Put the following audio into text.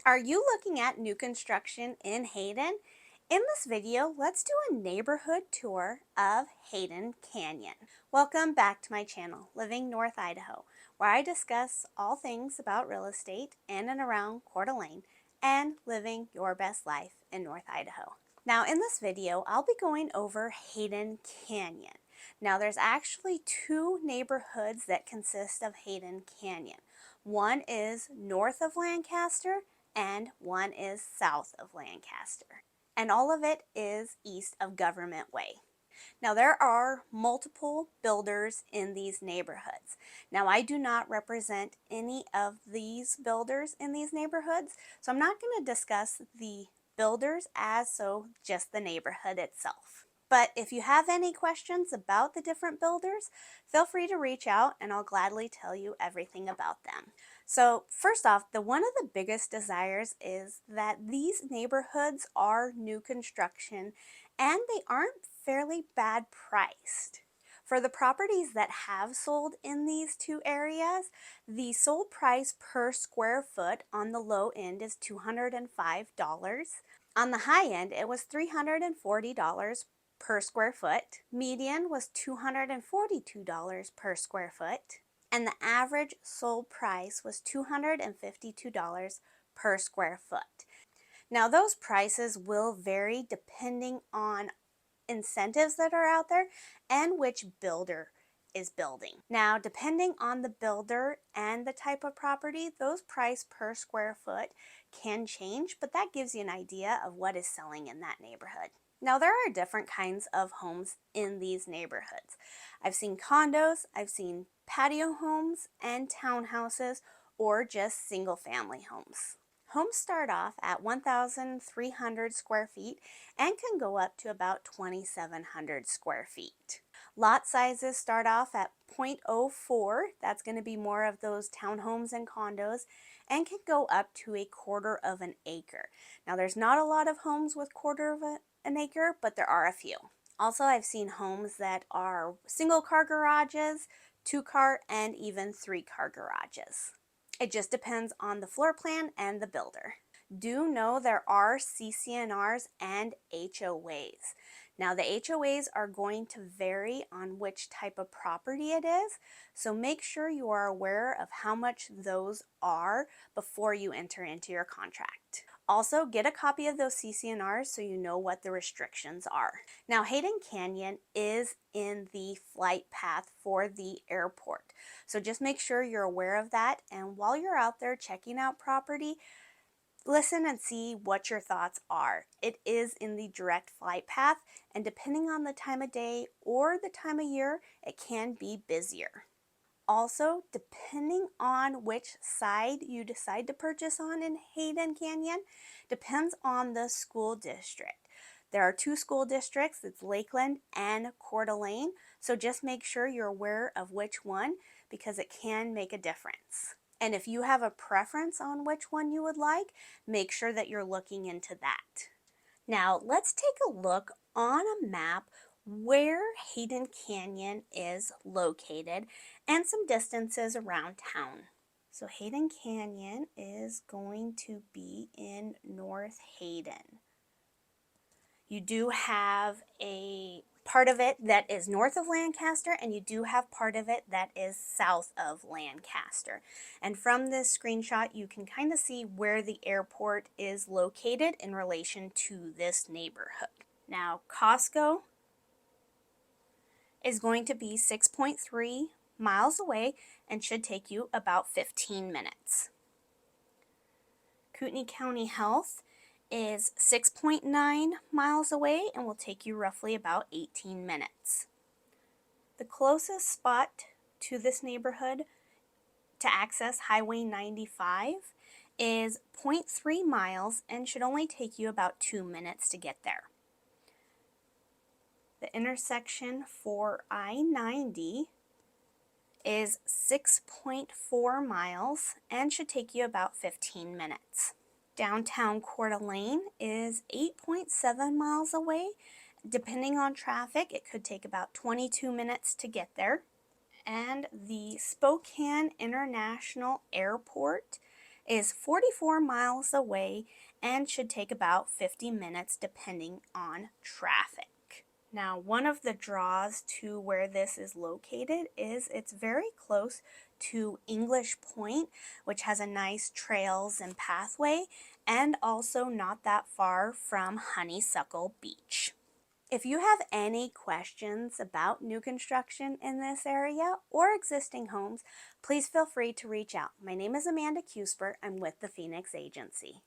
Are you looking at new construction in Hayden? In this video, let's do a neighborhood tour of Hayden Canyon. Welcome back to my channel, Living North Idaho, where I discuss all things about real estate in and around Coeur d'Alene and living your best life in North Idaho. Now in this video, I'll be going over Hayden Canyon. Now there's actually two neighborhoods that consist of Hayden Canyon. One is north of Lancaster and one is south of Lancaster. And all of it is east of Government Way. Now there are multiple builders in these neighborhoods. Now I do not represent any of these builders in these neighborhoods, so I'm not going to discuss the builders as so just the neighborhood itself. But if you have any questions about the different builders, feel free to reach out and I'll gladly tell you everything about them. So first off, one of the biggest desires is that these neighborhoods are new construction and they aren't fairly bad priced. For the properties that have sold in these two areas, the sold price per square foot on the low end is $205. On the high end, it was $340 per square foot. Median was $242 per square foot. And the average sold price was $252 per square foot. Now those prices will vary depending on incentives that are out there and which builder is building. Now depending on the builder and the type of property, those price per square foot can change, but that gives you an idea of what is selling in that neighborhood. Now there are different kinds of homes in these neighborhoods. I've seen condos, I've seen patio homes and townhouses, or just single family homes. Homes start off at 1,300 square feet and can go up to about 2,700 square feet. Lot sizes start off at 0.04, that's going to be more of those townhomes and condos, and can go up to a quarter of an acre. Now there's not a lot of homes with quarter of an acre, but there are a few. Also, I've seen homes that are single car garages, 2-car, and even 3-car garages. It just depends on the floor plan and the builder. Do know there are CC&Rs and HOAs. Now the HOAs are going to vary on which type of property it is, so make sure you are aware of how much those are before you enter into your contract. Also, get a copy of those CC&Rs so you know what the restrictions are. Now, Hayden Canyon is in the flight path for the airport, so just make sure you're aware of that, and while you're out there checking out property, listen and see what your thoughts are. It is in the direct flight path, and depending on the time of day or the time of year, it can be busier. Also, depending on which side you decide to purchase on in Hayden Canyon, depends on the school district. There are two school districts, it's Lakeland and Coeur d'Alene, so just make sure you're aware of which one because it can make a difference. And if you have a preference on which one you would like, make sure that you're looking into that. Now, let's take a look on a map where Hayden Canyon is located and some distances around town. So Hayden Canyon is going to be in North Hayden. You do have a part of it that is north of Lancaster, and you do have part of it that is south of Lancaster. And from this screenshot, you can kind of see where the airport is located in relation to this neighborhood. Now, Costco is going to be 6.3 miles away and should take you about 15 minutes. Kootenai County Health is 6.9 miles away and will take you roughly about 18 minutes. The closest spot to this neighborhood to access Highway 95 is 0.3 miles and should only take you about 2 minutes to get there. The intersection for I-90 is 6.4 miles and should take you about 15 minutes. Downtown Coeur d'Alene is 8.7 miles away. Depending on traffic, it could take about 22 minutes to get there. And the Spokane International Airport is 44 miles away and should take about 50 minutes depending on traffic. Now, one of the draws to where this is located is it's very close to English Point, which has a nice trails and pathway, and also not that far from Honeysuckle Beach. If you have any questions about new construction in this area or existing homes, please feel free to reach out. My name is Amanda Kusper. I'm with the Phoenix Agency.